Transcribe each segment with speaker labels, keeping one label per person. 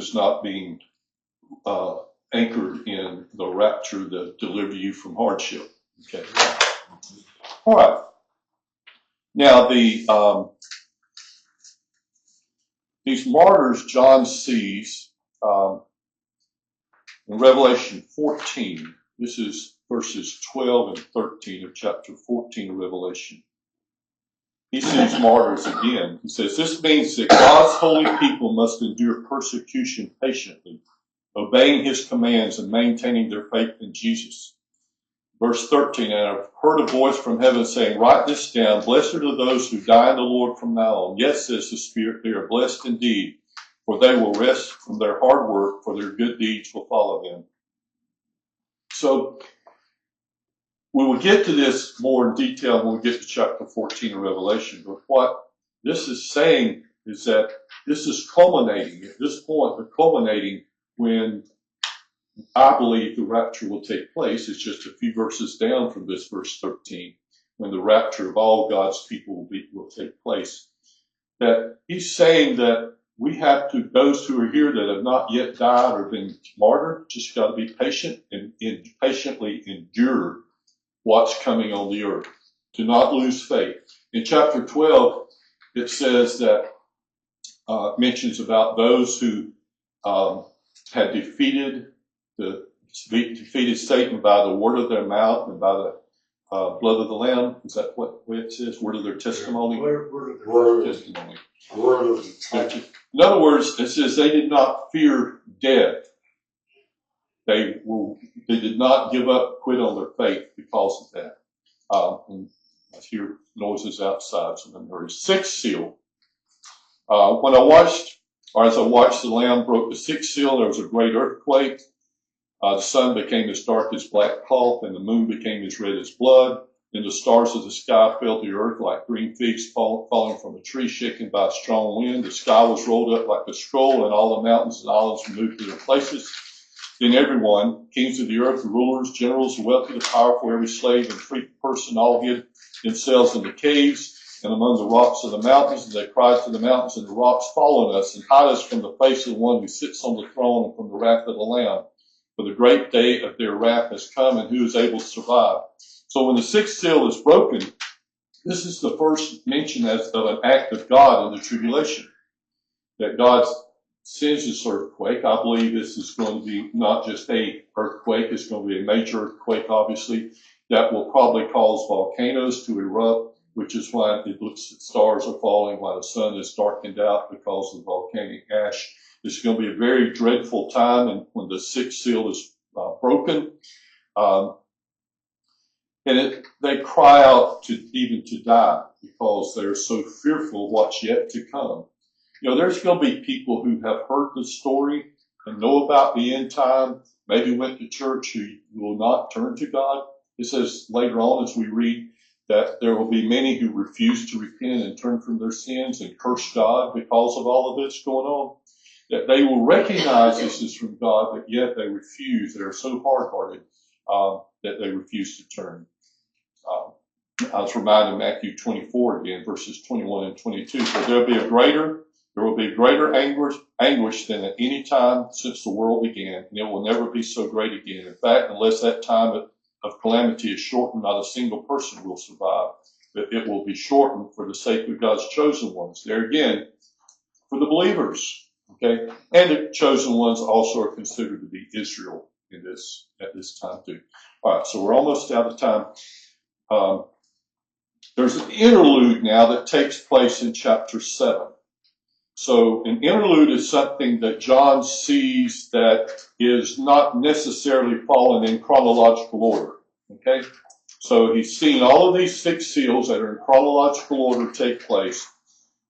Speaker 1: is not being anchored in the rapture that deliver you from hardship. Okay. All right. Now these martyrs John sees in Revelation 14. This is verses 12 and 13 of chapter 14 of Revelation. He sees martyrs again. He says, this means that God's holy people must endure persecution patiently, obeying his commands and maintaining their faith in Jesus. Verse 13, and I've heard a voice from heaven saying, write this down. Blessed are those who die in the Lord from now on. Yes, says the Spirit, they are blessed indeed, for they will rest from their hard work, for their good deeds will follow them. So we will get to this more in detail when we get to chapter 14 of Revelation. But what this is saying is that this is culminating, at this point, the culminating when I believe the rapture will take place. It's just a few verses down from this verse 13, when the rapture of all God's people will take place. That he's saying that we have to, those who are here that have not yet died or been martyred, just got to be patient and patiently endure what's coming on the earth, to not lose faith. In chapter 12, it says that, mentions about those who had defeated Satan by the word of their mouth and by the blood of the Lamb. Is that what way it says? Word of their testimony? Word of their testimony. In other words, it says they did not fear death. They did not give up, quit on their faith because of that. And I hear noises outside, so I'm hurry. Sixth seal. When I watched, or as I watched the Lamb broke the sixth seal, there was a great earthquake. The sun became as dark as black cloth, and the moon became as red as blood. And the stars of the sky fell to the earth like green figs falling from a tree shaken by a strong wind. The sky was rolled up like a scroll, and all the mountains and islands were moved to their places. Then everyone, kings of the earth, the rulers, generals, the wealthy, the powerful, every slave and free person, all hid themselves in the caves and among the rocks of the mountains. And they cried to the mountains and the rocks, fall on us and hide us from the face of the one who sits on the throne and from the wrath of the Lamb. For the great day of their wrath has come, and who is able to survive? So when the sixth seal is broken, this is the first mention of an act of God in the tribulation. That God sends this earthquake. I believe this is going to be not just a earthquake, it's going to be a major earthquake, obviously, that will probably cause volcanoes to erupt, which is why it looks like stars are falling, why the sun is darkened out because of volcanic ash. It's going to be a very dreadful time, and when the sixth seal is broken, they cry out to die because they're so fearful of what's yet to come. You know, there's going to be people who have heard the story and know about the end time, maybe went to church, who will not turn to God. It says later on as we read that there will be many who refuse to repent and turn from their sins and curse God because of all of this going on. That they will recognize this is from God, but yet they refuse. They are so hard-hearted that they refuse to turn. I was reminded of Matthew 24 again, verses 21 and 22. For there will be greater anguish than at any time since the world began, and it will never be so great again. In fact, unless that time of calamity is shortened, not a single person will survive, but it will be shortened for the sake of God's chosen ones. There again, for the believers. Okay, and the chosen ones also are considered to be Israel at this time too. All right, so we're almost out of time. There's an interlude now that takes place in chapter 7. So an interlude is something that John sees that is not necessarily fallen in chronological order. Okay, so he's seen all of these six seals that are in chronological order take place,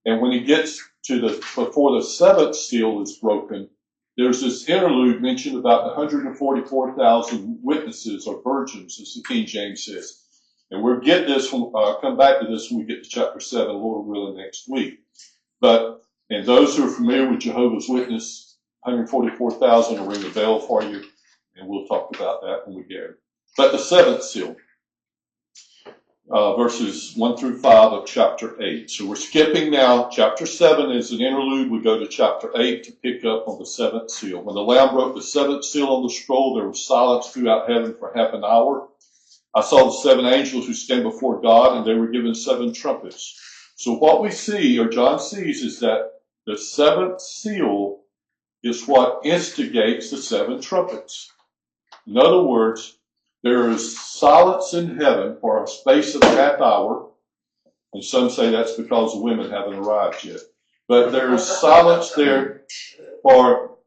Speaker 1: and when he gets to before the seventh seal is broken, there's this interlude mentioned about the 144,000 witnesses or virgins, as the King James says. And we'll get this, come back to this when we get to chapter 7, Lord willing, next week. And those who are familiar with Jehovah's Witness, 144,000 will ring a bell for you, and we'll talk about that when we get it. But the seventh seal. verses 1 through 5 of chapter 8. So we're skipping now. Chapter 7 is an interlude. We go to chapter 8 to pick up on the seventh seal. When the Lamb broke the seventh seal on the scroll, there was silence throughout heaven for half an hour. I saw the seven angels who stand before God, and they were given seven trumpets. So what we see, or John sees, is that the seventh seal is what instigates the seven trumpets. In other words, there is silence in heaven for a space of a half hour, and some say that's because the women haven't arrived yet. But there is silence there for,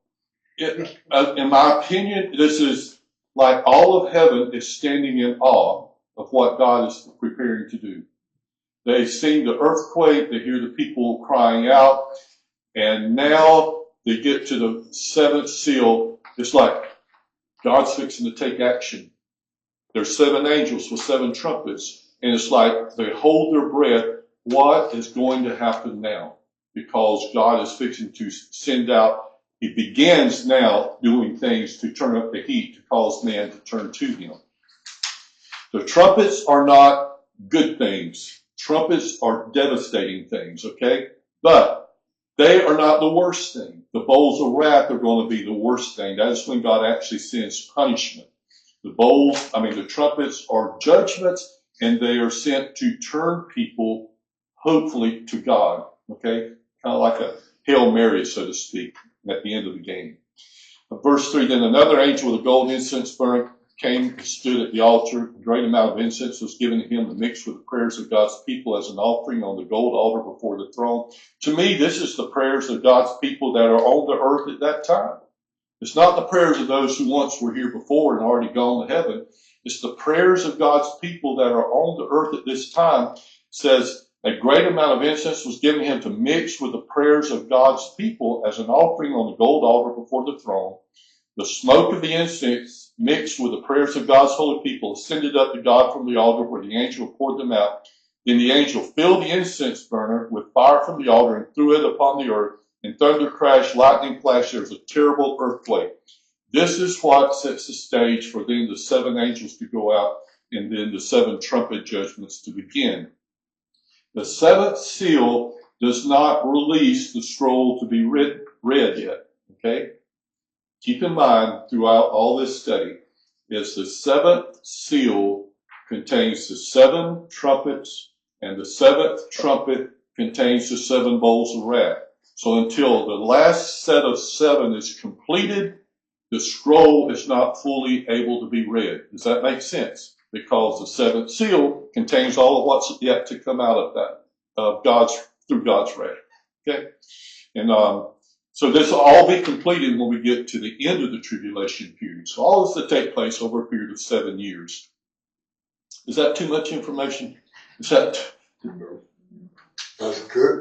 Speaker 1: in my opinion, this is like all of heaven is standing in awe of what God is preparing to do. They've seen the earthquake, they hear the people crying out, and now they get to the seventh seal. It's like God's fixing to take action. There's seven angels with seven trumpets, and it's like they hold their breath. What is going to happen now? Because God is fixing to send out. He begins now doing things to turn up the heat to cause man to turn to him. The trumpets are not good things. Trumpets are devastating things, okay? But they are not the worst thing. The bowls of wrath are going to be the worst thing. That is when God actually sends punishment. The trumpets are judgments, and they are sent to turn people, hopefully, to God, okay? Kind of like a Hail Mary, so to speak, at the end of the game. Verse 3, then another angel with a golden incense burner came and stood at the altar. A great amount of incense was given to him to mix with the prayers of God's people as an offering on the gold altar before the throne. To me, this is the prayers of God's people that are on the earth at that time. It's not the prayers of those who once were here before and already gone to heaven. It's the prayers of God's people that are on the earth at this time. It says a great amount of incense was given him to mix with the prayers of God's people as an offering on the gold altar before the throne. The smoke of the incense mixed with the prayers of God's holy people ascended up to God from the altar where the angel poured them out. Then the angel filled the incense burner with fire from the altar and threw it upon the earth. And thunder crashed, lightning flashed. There was a terrible earthquake. This is what sets the stage for then the seven angels to go out and then the seven trumpet judgments to begin. The seventh seal does not release the scroll to be read yet. Okay? Keep in mind throughout all this study is the seventh seal contains the seven trumpets, and the seventh trumpet contains the seven bowls of wrath. So until the last set of seven is completed, the scroll is not fully able to be read. Does that make sense? Because the seventh seal contains all of what's yet to come out of that, through God's wrath. Okay? And so this will all be completed when we get to the end of the tribulation period. So all this will take place over a period of 7 years. Is that too much information? Is that?
Speaker 2: That's good.